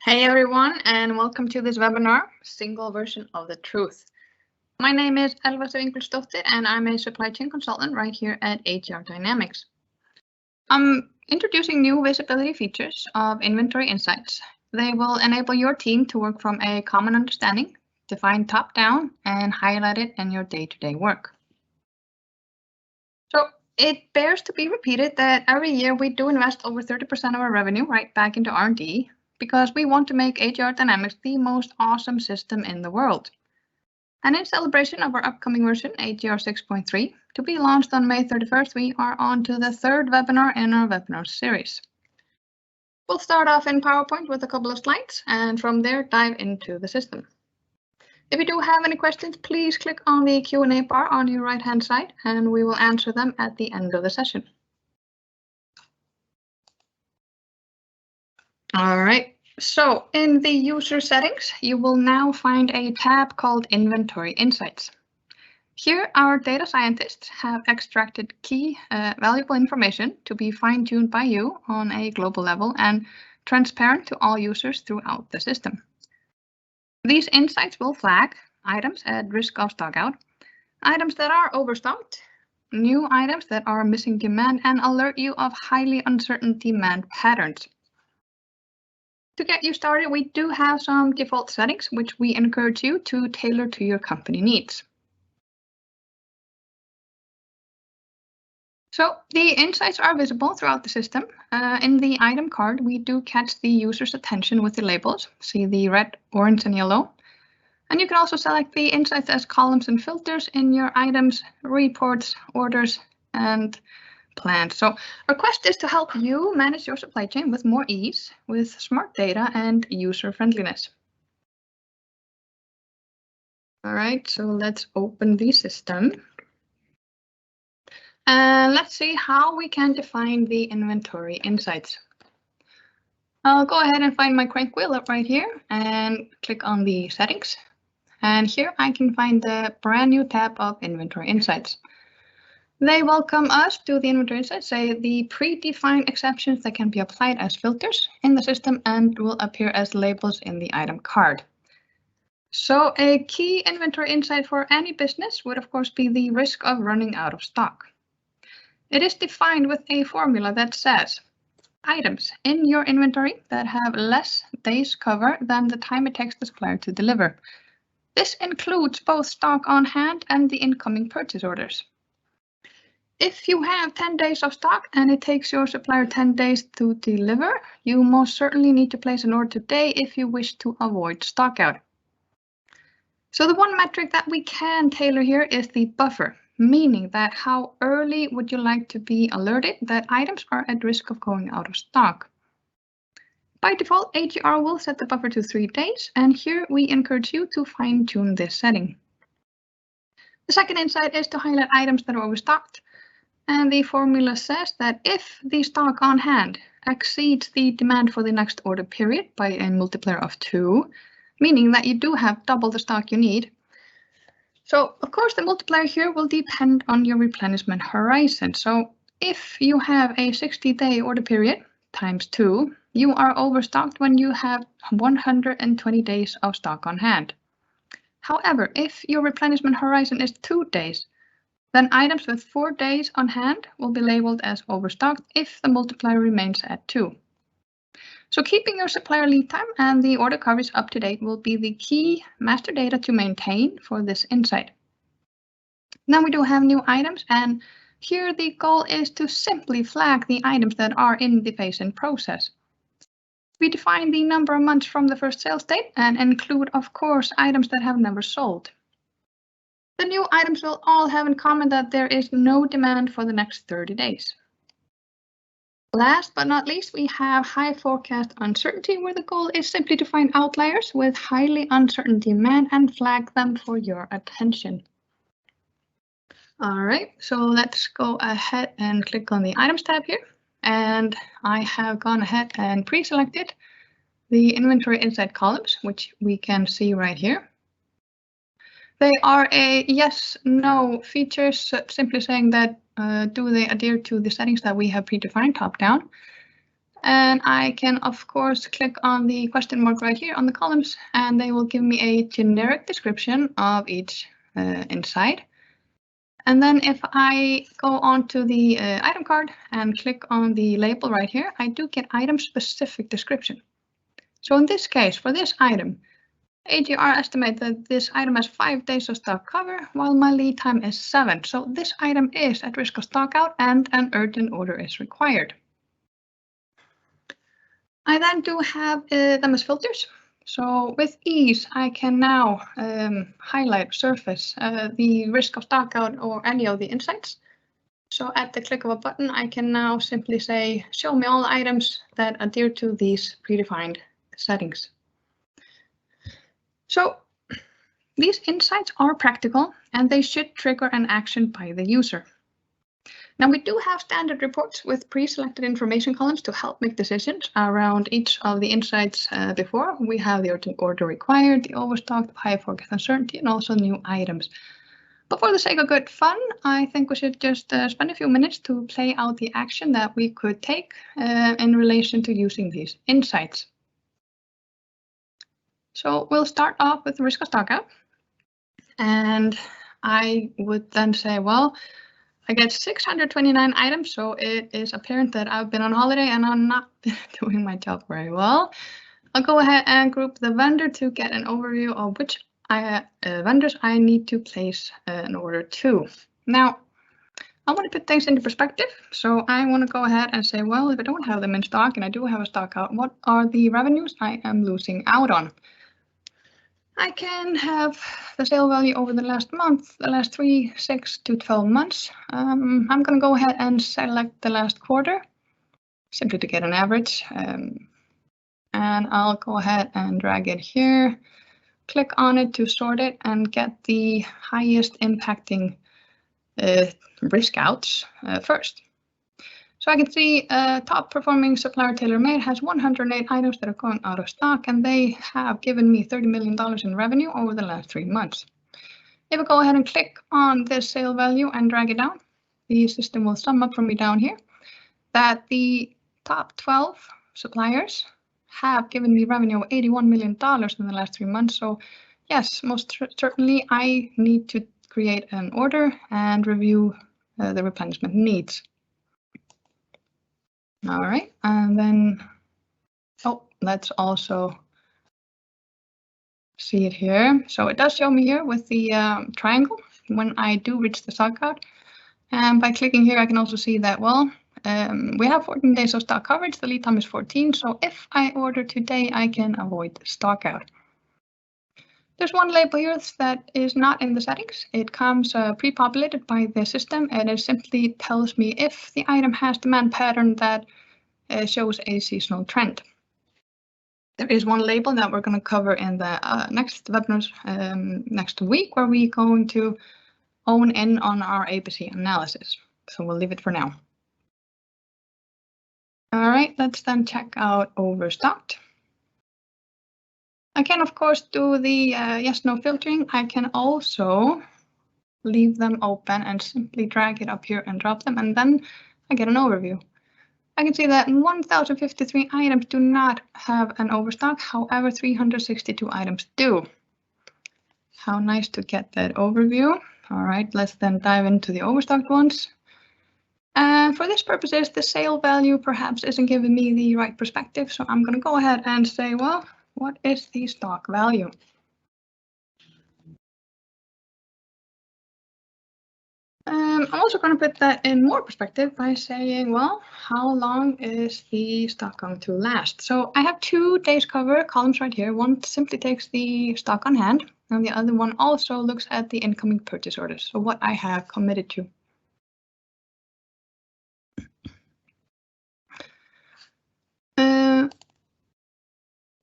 Hey everyone, and welcome to this webinar, Single Version of the Truth. My name is Elva Ingolsdóttir, and I'm a supply chain consultant right here at HR Dynamics. I'm introducing new visibility features of inventory insights. They will enable your team to work from a common understanding, define top-down, and highlight it in your day-to-day work. So it bears to be repeated that every year we do invest over 30% of our revenue right back into R&D, because we want to make HR Dynamics the most awesome system in the world. And in celebration of our upcoming version, HR 6.3, to be launched on May 31st, we are on to the third webinar in our webinar series. We'll start off in PowerPoint with a couple of slides, and from there dive into the system. If you do have any questions, please click on the Q&A bar on your right-hand side, and we will answer them at the end of the session. All right, so in the user settings, you will now find a tab called Inventory Insights. Here, our data scientists have extracted key valuable information to be fine-tuned by you on a global level and transparent to all users throughout the system. These insights will flag items at risk of stockout, items that are overstocked, new items that are missing demand, and alert you of highly uncertain demand patterns. To get you started, we do have some default settings, which we encourage you to tailor to your company needs. So the insights are visible throughout the system. In the item card, we do catch the user's attention with the labels. See the red, orange, and yellow. And you can also select the insights as columns and filters in your items, reports, orders, and plans. So our quest is to help you manage your supply chain with more ease, with smart data and user friendliness. All right, so let's open the system. Let's see how we can define the inventory insights. I'll go ahead and find my crank wheel up right here and click on the settings. And here I can find the brand new tab of inventory insights. They welcome us to the inventory insights, say the predefined exceptions that can be applied as filters in the system and will appear as labels in the item card. So a key inventory insight for any business would of course be the risk of running out of stock. It is defined with a formula that says items in your inventory that have less days cover than the time it takes the supplier to deliver. This includes both stock on hand and the incoming purchase orders. If you have 10 days of stock and it takes your supplier 10 days to deliver, you most certainly need to place an order today if you wish to avoid stockout. So the one metric that we can tailor here is the buffer, meaning that how early would you like to be alerted that items are at risk of going out of stock. By default, HR will set the buffer to 3 days, and here we encourage you to fine-tune this setting. The second insight is to highlight items that are overstocked. And the formula says that if the stock on hand exceeds the demand for the next order period by a multiplier of 2, meaning that you do have double the stock you need. So, of course, the multiplier here will depend on your replenishment horizon. So if you have a 60-day order period times 2, you are overstocked when you have 120 days of stock on hand. However, if your replenishment horizon is 2 days, then items with 4 days on hand will be labeled as overstocked if the multiplier remains at 2. So keeping your supplier lead time and the order coverage up to date will be the key master data to maintain for this insight. Now we do have new items, and here the goal is to simply flag the items that are in the phase-in process. We define the number of months from the first sales date and include, of course, items that have never sold. The new items will all have in common that there is no demand for the next 30 days. Last but not least, we have high forecast uncertainty, where the goal is simply to find outliers with highly uncertain demand and flag them for your attention. All right, so let's go ahead and click on the Items tab here. And I have gone ahead and pre-selected the Inventory Insight columns, which we can see right here. They are a yes/no features, simply saying that do they adhere to the settings that we have predefined top-down. And I can, of course, click on the question mark right here on the columns, and they will give me a generic description of each insight. And then if I go on to the item card and click on the label right here, I do get item-specific description. So in this case, for this item, AGR estimates that this item has 5 days of stock cover, while my lead time is 7. So this item is at risk of stock out and an urgent order is required. I then do have them as filters. So with ease, I can now highlight, surface the risk of stock out or any of the insights. So at the click of a button, I can now simply say, show me all items that adhere to these predefined settings. So these insights are practical and they should trigger an action by the user. Now we do have standard reports with pre-selected information columns to help make decisions around each of the insights before. We have the urgent order required, the overstock, the high forecast uncertainty, and also new items. But for the sake of good fun, I think we should just spend a few minutes to play out the action that we could take in relation to using these insights. So we'll start off with the risk of stock out. And I would then say, well, I get 629 items, so it is apparent that I've been on holiday and I'm not doing my job very well. I'll go ahead and group the vendor to get an overview of which vendors I need to place an order to. Now, I want to put things into perspective, so I want to go ahead and say, well, if I don't have them in stock and I do have a stock out, what are the revenues I am losing out on? I can have the sale value over the last month, the last 3, 6 to 12 months. I'm going to go ahead and select the last quarter, simply to get an average. And I'll go ahead and drag it here, click on it to sort it and get the highest impacting risk outs first. So I can see top performing supplier TaylorMade has 108 items that are going out of stock, and they have given me $30 million in revenue over the last 3 months. If I go ahead and click on this sale value and drag it down, the system will sum up for me down here that the top 12 suppliers have given me revenue of $81 million in the last 3 months. So yes, most certainly I need to create an order and review the replenishment needs. All right, and then, let's also see it here. So it does show me here with the triangle when I do reach the stock out. And by clicking here, I can also see that, well, we have 14 days of stock coverage. The lead time is 14. So if I order today, I can avoid stock out. There's one label here that is not in the settings. It comes pre-populated by the system, and it simply tells me if the item has demand pattern that shows a seasonal trend. There is one label that we're going to cover in the next webinars next week, where we're going to hone in on our ABC analysis. So we'll leave it for now. All right, let's then check out overstocked. I can, of course, do the yes/no filtering. I can also leave them open and simply drag it up here and drop them, and then I get an overview. I can see that 1,053 items do not have an overstock, however, 362 items do. How nice to get that overview. All right, let's then dive into the overstocked ones. And for this purposes, the sale value perhaps isn't giving me the right perspective, so I'm going to go ahead and say, well, what is the stock value? I'm also going to put that in more perspective by saying, well, how long is the stock going to last? So I have 2 days cover columns right here. One simply takes the stock on hand, and the other one also looks at the incoming purchase orders, so what I have committed to.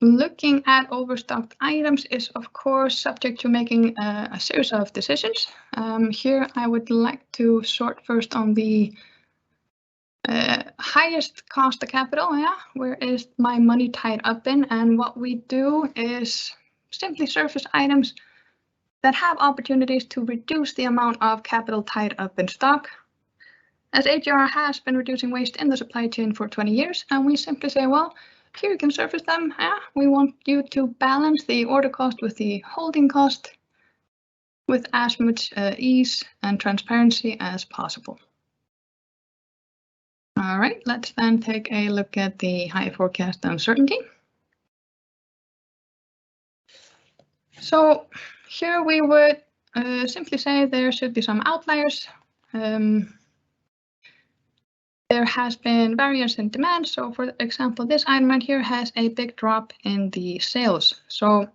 Looking at overstocked items is, of course, subject to making a series of decisions. Here, I would like to sort first on the highest cost of capital. Yeah, where is my money tied up in? And what we do is simply surface items that have opportunities to reduce the amount of capital tied up in stock. as HR has been reducing waste in the supply chain for 20 years, and we simply say, well, here you can surface them. We want you to balance the order cost with the holding cost with as much ease and transparency as possible. All right, let's then take a look at the high forecast uncertainty. So here we would simply say there should be some outliers. There has been variance in demand. So for example, this item right here has a big drop in the sales. So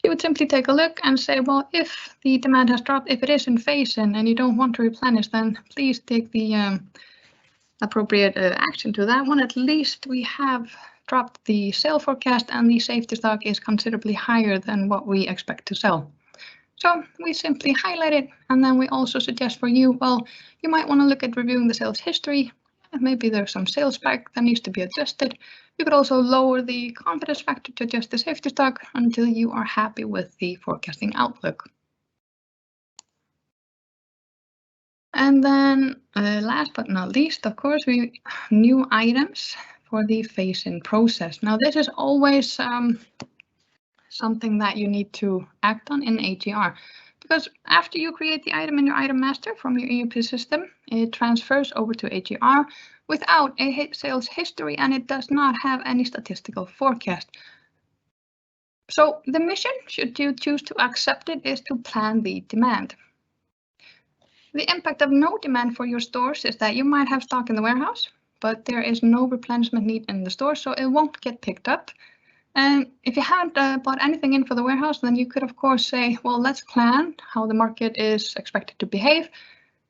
you would simply take a look and say, well, if the demand has dropped, if it is in phase-in and you don't want to replenish, then please take the appropriate action to that one. At least we have dropped the sale forecast and the safety stock is considerably higher than what we expect to sell. So we simply highlight it, and then we also suggest for you, well, you might want to look at reviewing the sales history. Maybe there's some sales spike that needs to be adjusted. You could also lower the confidence factor to adjust the safety stock until you are happy with the forecasting outlook. And then last but not least, of course, new items for the phase-in process. Now, this is always something that you need to act on in AGR, because after you create the item in your item master from your ERP system, it transfers over to AGR without a sales history, and it does not have any statistical forecast. So the mission, should you choose to accept it, is to plan the demand. The impact of no demand for your stores is that you might have stock in the warehouse, but there is no replenishment need in the store, so it won't get picked up. And if you haven't bought anything in for the warehouse, then you could, of course, say, well, let's plan how the market is expected to behave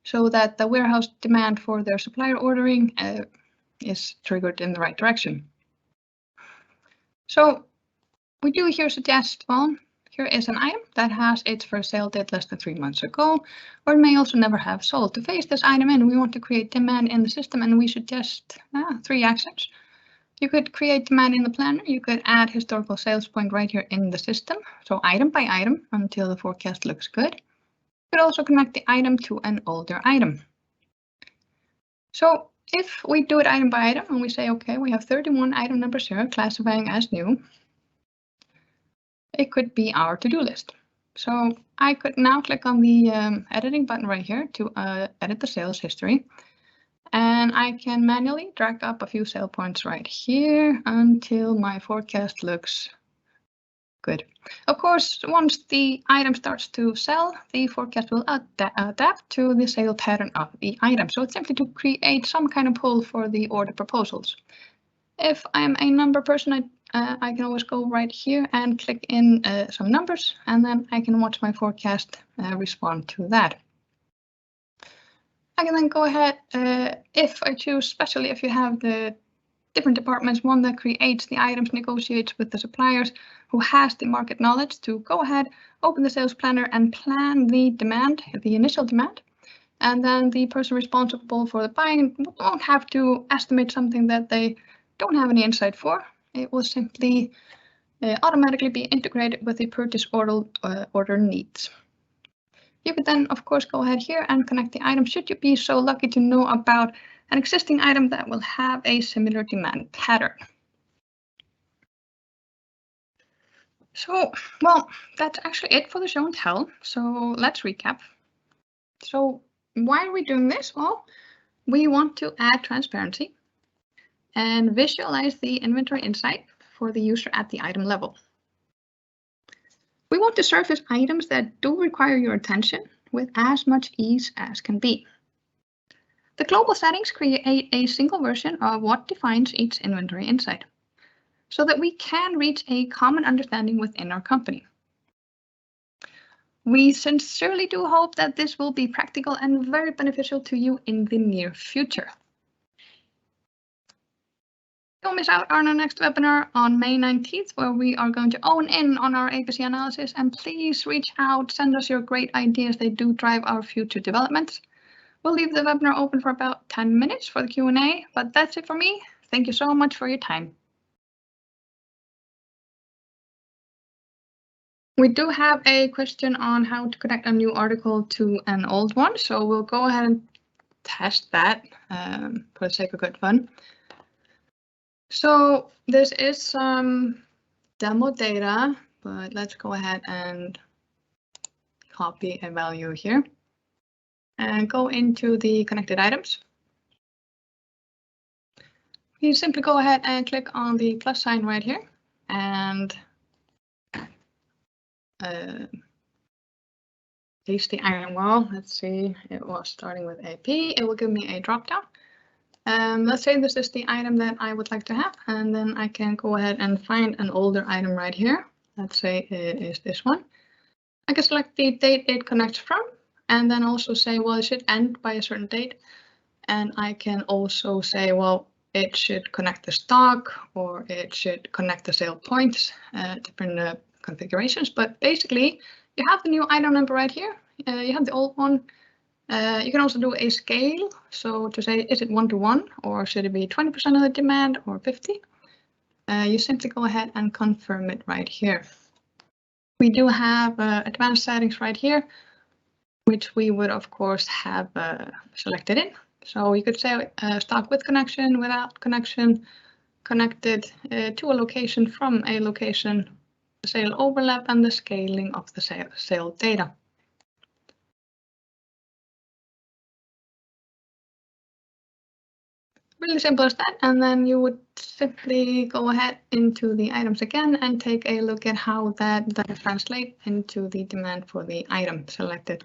so that the warehouse demand for their supplier ordering is triggered in the right direction. So we do here suggest, well, here is an item that has its first sale date less than 3 months ago, or it may also never have sold. To phase this item in, we want to create demand in the system, and we suggest 3 actions. You could create demand in the planner. You could add historical sales point right here in the system, so item by item until the forecast looks good. You could also connect the item to an older item. So if we do it item by item and we say, okay, we have 31 item numbers here classifying as new, it could be our to-do list. So I could now click on the editing button right here to edit the sales history. And I can manually drag up a few sale points right here until my forecast looks good. Of course, once the item starts to sell, the forecast will adapt to the sale pattern of the item. So it's simply to create some kind of pull for the order proposals. If I'm a number person, I can always go right here and click in some numbers, and then I can watch my forecast respond to that. I can then go ahead, if I choose, especially if you have the different departments, one that creates the items, negotiates with the suppliers, who has the market knowledge, to go ahead, open the sales planner and plan the demand, the initial demand. And then the person responsible for the buying won't have to estimate something that they don't have any insight for. It will simply automatically be integrated with the purchase order needs. You could then, of course, go ahead here and connect the item should you be so lucky to know about an existing item that will have a similar demand pattern. So, well, that's actually it for the show and tell. So let's recap. So why are we doing this? Well, we want to add transparency and visualize the inventory insight for the user at the item level. We want to surface items that do require your attention with as much ease as can be. The global settings create a single version of what defines each inventory insight, so that we can reach a common understanding within our company. We sincerely do hope that this will be practical and very beneficial to you in the near future. Don't miss out on our next webinar on May 19th, where we are going to own in on our ABC analysis, and please reach out, send us your great ideas. They do drive our future developments. We'll leave the webinar open for about 10 minutes for the Q&A, but that's it for me. Thank you so much for your time. We do have a question on how to connect a new article to an old one, so we'll go ahead and test that for the sake of good fun. So this is some demo data, but let's go ahead and copy a value here and go into the connected items. You simply go ahead and click on the plus sign right here and paste the item. Well, let's see, it was starting with AP. It will give me a drop down. Let's say this is the item that I would like to have, and then I can go ahead and find an older item right here. Let's say it is this one. I can select the date it connects from, and then also say, well, it should end by a certain date. And I can also say, well, it should connect the stock, or it should connect the sale points, different configurations. But basically, you have the new item number right here. You have the old one. You can also do a scale. So to say, is it 1-to-1, or should it be 20% of the demand or 50? You simply go ahead and confirm it right here. We do have advanced settings right here, which we would, of course, have selected in. So you could say stock with connection, without connection, connected to a location, from a location, the sale overlap, and the scaling of the sale data. Really simple as that. And then you would simply go ahead into the items again and take a look at how that translates into the demand for the item selected.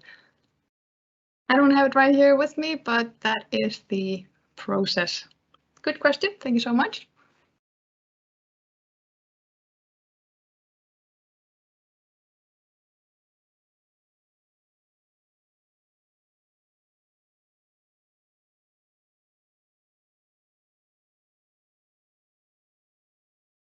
I don't have it right here with me, but that is the process. Good question. Thank you so much.